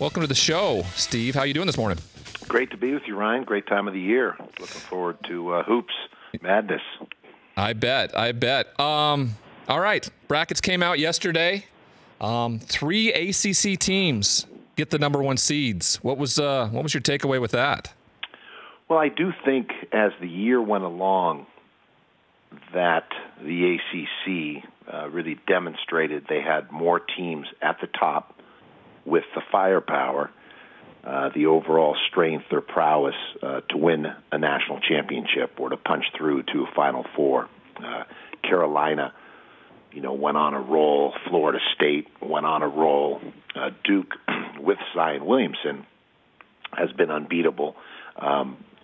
Welcome to the show, Steve. How you doing this morning? Great to be with you, Ryan. Great time of the year. Looking forward to hoops madness. I bet. All right, brackets came out yesterday. 3 ACC teams get the number one seeds. What was your takeaway with that? Well, I do think as the year went along that the ACC really demonstrated they had more teams at the top with the firepower, the overall strength or prowess to win a national championship or to punch through to a Final Four. Carolina, went on a roll. Florida State went on a roll. Duke, with Zion Williamson, has been unbeatable.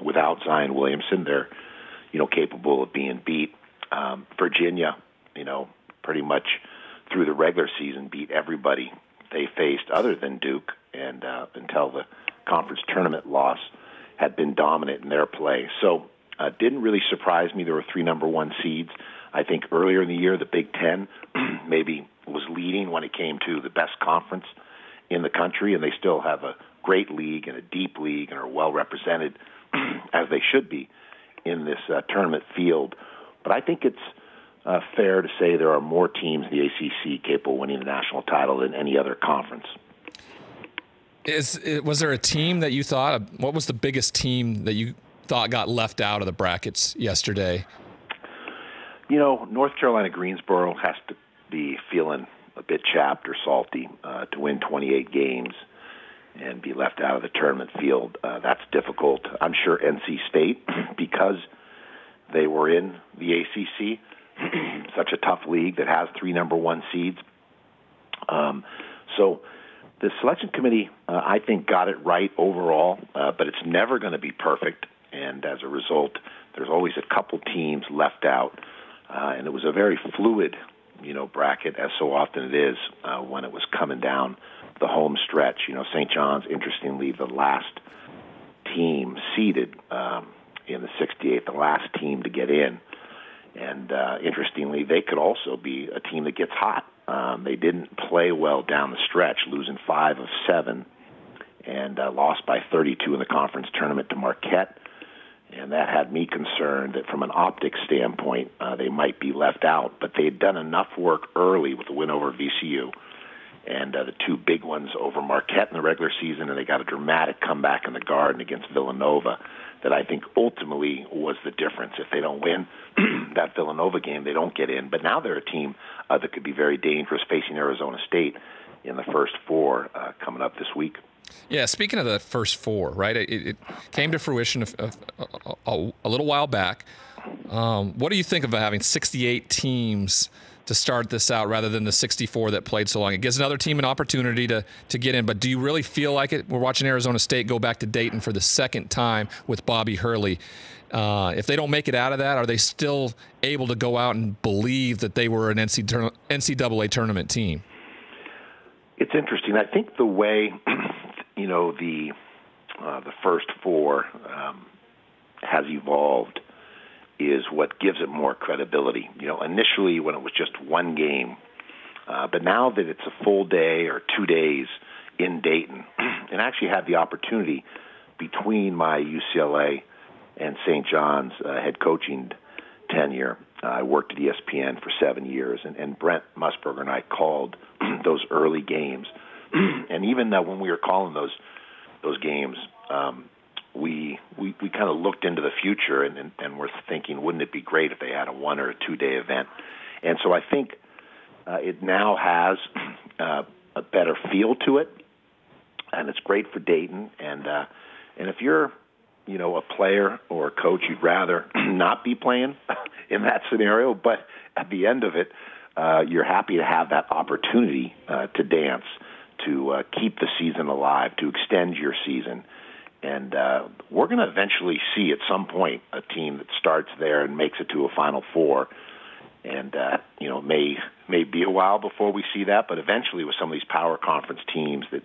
Without Zion Williamson, they're, capable of being beat. Virginia, pretty much through the regular season beat everybody they faced other than Duke, and until the conference tournament loss had been dominant in their play. So didn't really surprise me. There were 3 number one seeds. I think earlier in the year, the Big Ten maybe was leading when it came to the best conference in the country, and they still have a great league and a deep league and are well represented, as they should be, in this tournament field. But I think it's fair to say there are more teams in the ACC capable of winning the national title than any other conference. Was there a team that you thought, what was the biggest team that you thought got left out of the brackets yesterday? North Carolina Greensboro has to be feeling a bit chapped or salty to win 28 games and be left out of the tournament field. That's difficult. I'm sure NC State, because they were in the ACC, such a tough league that has 3 number one seeds. So the selection committee, I think, got it right overall, but it's never going to be perfect. And as a result, there's always a couple teams left out. And it was a very fluid, bracket, as so often it is when it was coming down the home stretch. St. John's, interestingly, the last team seeded in the 68th, the last team to get in. And interestingly, they could also be a team that gets hot. They didn't play well down the stretch, losing 5 of 7, and lost by 32 in the conference tournament to Marquette. And that had me concerned that from an optics standpoint, they might be left out. But they had done enough work early with the win over VCU and the 2 big ones over Marquette in the regular season, and they got a dramatic comeback in the Garden against Villanova that I think ultimately was the difference. If they don't win that Villanova game, they don't get in. But now they're a team that could be very dangerous, facing Arizona State in the first 4 coming up this week. Yeah, speaking of the first 4, right, it came to fruition a little while back. What do you think about having 68 teams to start this out rather than the 64 that played so long? It gives another team an opportunity to get in, but do you really feel like it? We're watching Arizona State go back to Dayton for the second time with Bobby Hurley. If they don't make it out of that, are they still able to go out and believe that they were an NCAA tournament team? It's interesting. I think the way, the first 4 has evolved is what gives it more credibility. Initially when it was just 1 game, but now that it's a full day or 2 days in Dayton, and I actually had the opportunity between my UCLA and St. John's head coaching tenure. I worked at ESPN for 7 years, and Brent Musburger and I called those early games. And even when we were calling those games, we kind of looked into the future and were thinking, wouldn't it be great if they had a 1 or a 2 day event? And so I think it now has a better feel to it, and it's great for Dayton. And if you're a player or a coach, you'd rather not be playing in that scenario, but at the end of it, you're happy to have that opportunity to dance, to keep the season alive, to extend your season. And we're going to eventually see at some point a team that starts there and makes it to a Final Four. And, may be a while before we see that, but eventually with some of these power conference teams that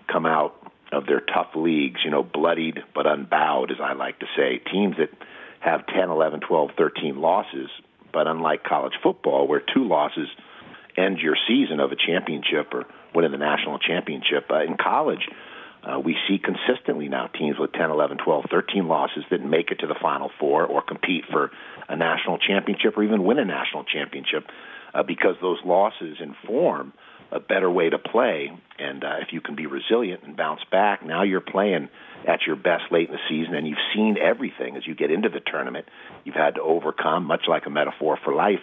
come out of their tough leagues, bloodied but unbowed, as I like to say, teams that have 10, 11, 12, 13 losses, but unlike college football where 2 losses end your season of a championship or winning the national championship. In college, we see consistently now teams with 10, 11, 12, 13 losses that make it to the Final Four or compete for a national championship or even win a national championship because those losses inform a better way to play. And if you can be resilient and bounce back, now you're playing at your best late in the season, and you've seen everything as you get into the tournament. You've had to overcome, much like a metaphor for life,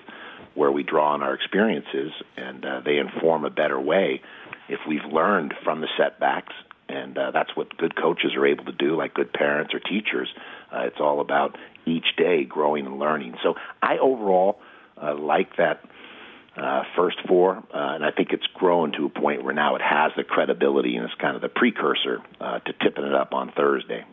where we draw on our experiences, and they inform a better way if we've learned from the setbacks. And that's what good coaches are able to do, like good parents or teachers. It's all about each day growing and learning. So I overall like that first four, and I think it's grown to a point where now it has the credibility, and it's kind of the precursor to tipping it up on Thursday.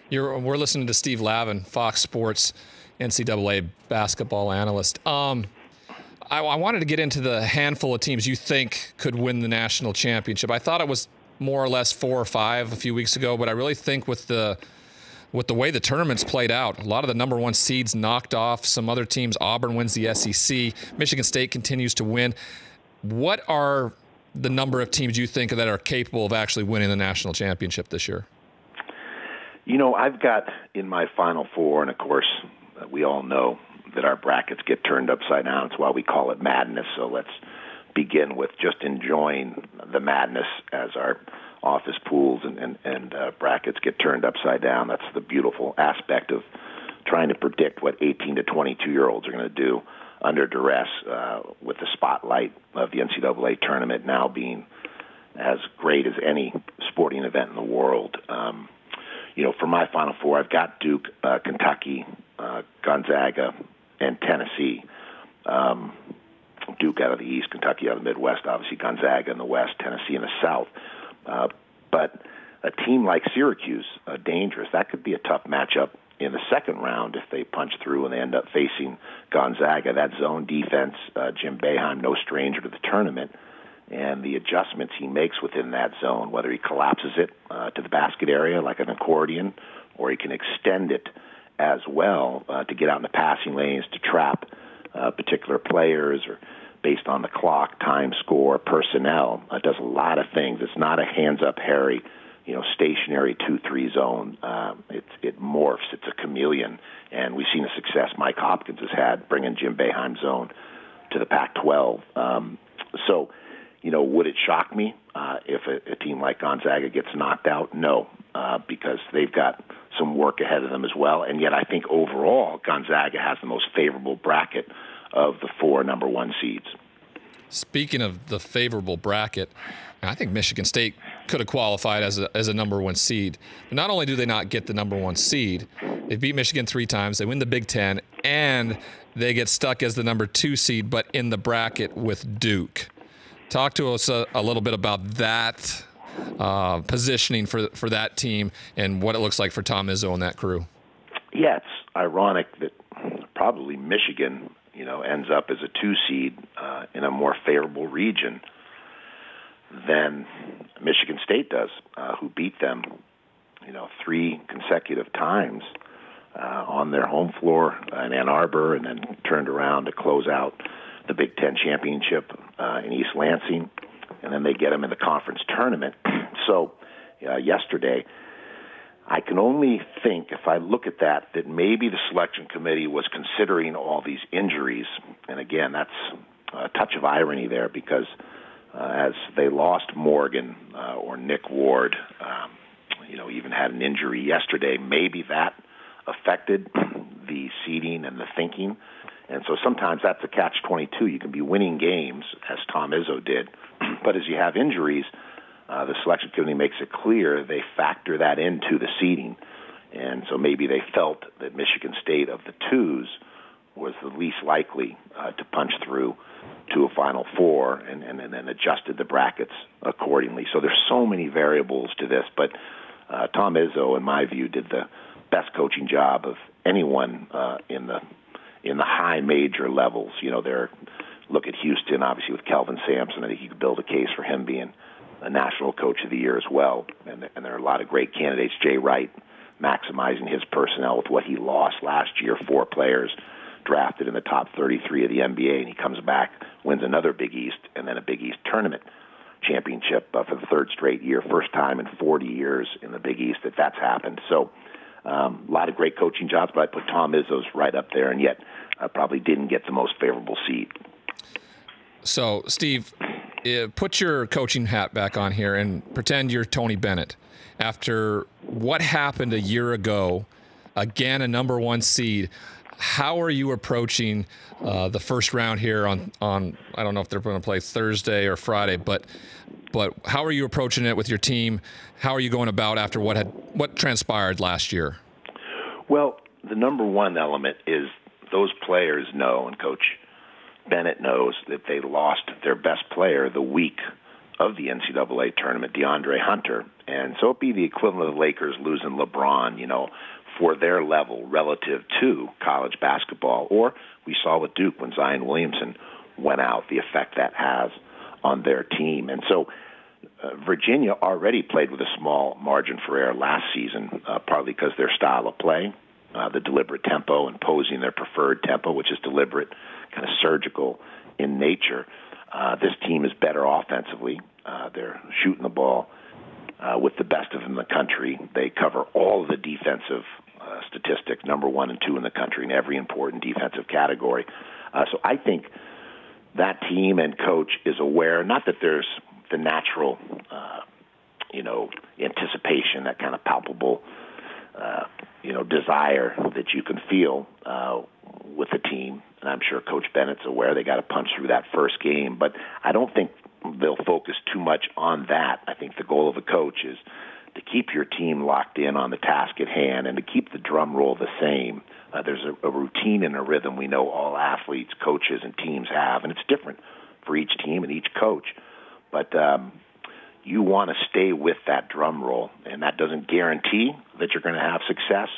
We're listening to Steve Lavin, Fox Sports NCAA basketball analyst. I wanted to get into the handful of teams you think could win the national championship. I thought it was more or less 4 or 5 a few weeks ago, but I really think with the way the tournament's played out, a lot of the number one seeds knocked off some other teams. Auburn wins the SEC. Michigan State continues to win. What are the number of teams you think that are capable of actually winning the national championship this year? You know, I've got in my Final Four, and of course, we all know that our brackets get turned upside down. It's why we call it madness. So let's begin with just enjoying the madness as our office pools and brackets get turned upside down. That's the beautiful aspect of trying to predict what 18 to 22-year-olds are going to do under duress with the spotlight of the NCAA tournament now being as great as any sporting event in the world. For my Final Four, I've got Duke, Kentucky, Gonzaga, and Tennessee. Duke out of the East, Kentucky out of the Midwest, obviously Gonzaga in the West, Tennessee in the South. But a team like Syracuse, dangerous, that could be a tough matchup in the second round if they punch through and they end up facing Gonzaga. That zone defense, Jim Boeheim, no stranger to the tournament, and the adjustments he makes within that zone, whether he collapses it to the basket area like an accordion or he can extend it as well to get out in the passing lanes to trap particular players or based on the clock, time, score, personnel. Does a lot of things. It's not a hands-up Harry, stationary 2-3 zone. It morphs. It's a chameleon. And we've seen the success Mike Hopkins has had bringing Jim Boeheim's zone to the Pac-12. So, would it shock me if a team like Gonzaga gets knocked out? No, because they've got some work ahead of them as well. And yet I think overall Gonzaga has the most favorable bracket of the 4 number 1 seeds. Speaking of the favorable bracket, I think Michigan State could have qualified as a number 1 seed. But not only do they not get the number 1 seed, they beat Michigan 3 times, they win the Big Ten, and they get stuck as the number 2 seed, but in the bracket with Duke. Talk to us a little bit about that positioning for that team and what it looks like for Tom Izzo and that crew. Yeah, it's ironic that probably Michigan, ends up as a 2 seed in a more favorable region than Michigan State does, who beat them, 3 consecutive times on their home floor in Ann Arbor and then turned around to close out the Big Ten championship in East Lansing, and then they get them in the conference tournament. So yesterday, I can only think, if I look at that maybe the selection committee was considering all these injuries. And again, that's a touch of irony there because as they lost Morgan or Nick Ward, even had an injury yesterday, maybe that affected the seeding and the thinking. And so sometimes that's a catch-22. You can be winning games, as Tom Izzo did, but as you have injuries, the selection committee makes it clear they factor that into the seeding. And so maybe they felt that Michigan State of the 2s was the least likely to punch through to a Final Four and then adjusted the brackets accordingly. So there's so many variables to this, but Tom Izzo, in my view, did the best coaching job of anyone in the high major levels. Look at Houston, obviously, with Kelvin Sampson. I think you could build a case for him being a National Coach of the Year as well. And there are a lot of great candidates. Jay Wright maximizing his personnel with what he lost last year, 4 players drafted in the top 33 of the NBA, and he comes back, wins another Big East, and then a Big East tournament championship for the third straight year, first time in 40 years in the Big East that's happened. So a lot of great coaching jobs, but I put Tom Izzo's right up there, and yet probably didn't get the most favorable seat. So, Steve, put your coaching hat back on here and pretend you're Tony Bennett. After what happened a year ago, again, a number one seed, how are you approaching the first round here on I don't know if they're going to play Thursday or Friday, but how are you approaching it with your team? How are you going about after what transpired last year? Well, the number one element is those players know, and Coach Bennett knows, that they lost their best player the week of the NCAA tournament, DeAndre Hunter. And so it'd be the equivalent of the Lakers losing LeBron, for their level relative to college basketball. Or we saw with Duke when Zion Williamson went out, the effect that has on their team. And so Virginia already played with a small margin for error last season, partly because their style of play, the deliberate tempo, imposing their preferred tempo, which is deliberate, kind of surgical in nature. This team is better offensively. They're shooting the ball with the best of them in the country. They cover all of the defensive statistics, number 1 and 2 in the country in every important defensive category. So I think that team and coach is aware, not that there's the natural, anticipation, that kind of palpable, desire that you can feel with the team. And I'm sure Coach Bennett's aware they got to punch through that first game. But I don't think they'll focus too much on that. I think the goal of a coach is to keep your team locked in on the task at hand and to keep the drum roll the same. There's a routine and a rhythm we know all athletes, coaches, and teams have, and it's different for each team and each coach. But you want to stay with that drum roll, and that doesn't guarantee that you're going to have success,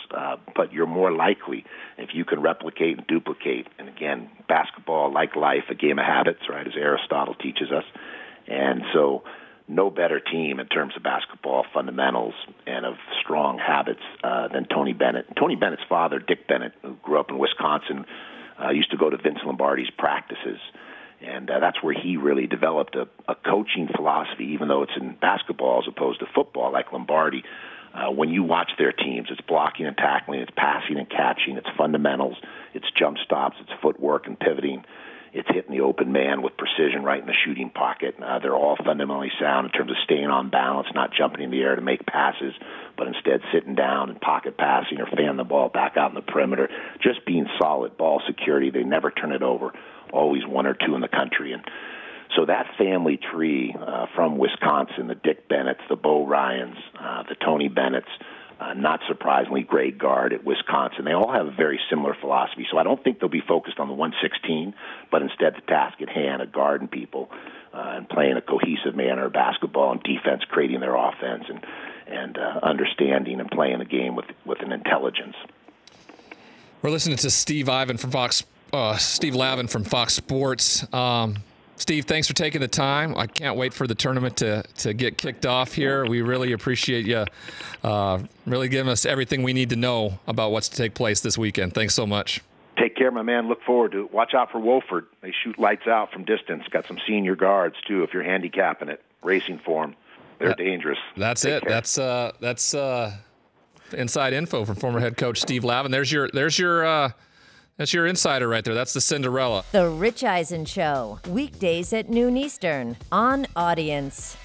but you're more likely if you can replicate and duplicate. And again, basketball, like life, a game of habits, right, as Aristotle teaches us. And so no better team in terms of basketball fundamentals and of strong habits than Tony Bennett. Tony Bennett's father, Dick Bennett, who grew up in Wisconsin, used to go to Vince Lombardi's practices. And that's where he really developed a coaching philosophy, even though it's in basketball as opposed to football, like Lombardi. When you watch their teams, it's blocking and tackling, it's passing and catching, it's fundamentals, it's jump stops, it's footwork and pivoting, it's hitting the open man with precision right in the shooting pocket. They're all fundamentally sound in terms of staying on balance, not jumping in the air to make passes, but instead sitting down and pocket passing or fan the ball back out in the perimeter, just being solid ball security. They never turn it over, always 1 or 2 in the country. And so that family tree from Wisconsin, the Dick Bennetts, the Bo Ryans, the Tony Bennetts, not surprisingly, Greg Gard at Wisconsin, they all have a very similar philosophy. So I don't think they'll be focused on the 116, but instead the task at hand of guarding people and playing a cohesive manner of basketball and defense, creating their offense and understanding and playing the game with an intelligence. We're listening to Steve Lavin from Fox Sports. Steve, thanks for taking the time. I can't wait for the tournament to get kicked off here. We really appreciate you really giving us everything we need to know about what's to take place this weekend. Thanks so much. Take care, my man. Look forward to it. Watch out for Wolford. They shoot lights out from distance. Got some senior guards, too, if you're handicapping it. Racing for them. They're dangerous. That's Take it. Care. That's inside info from former head coach Steve Lavin. That's your insider right there. That's the Cinderella. The Rich Eisen Show, weekdays at noon Eastern on Audience.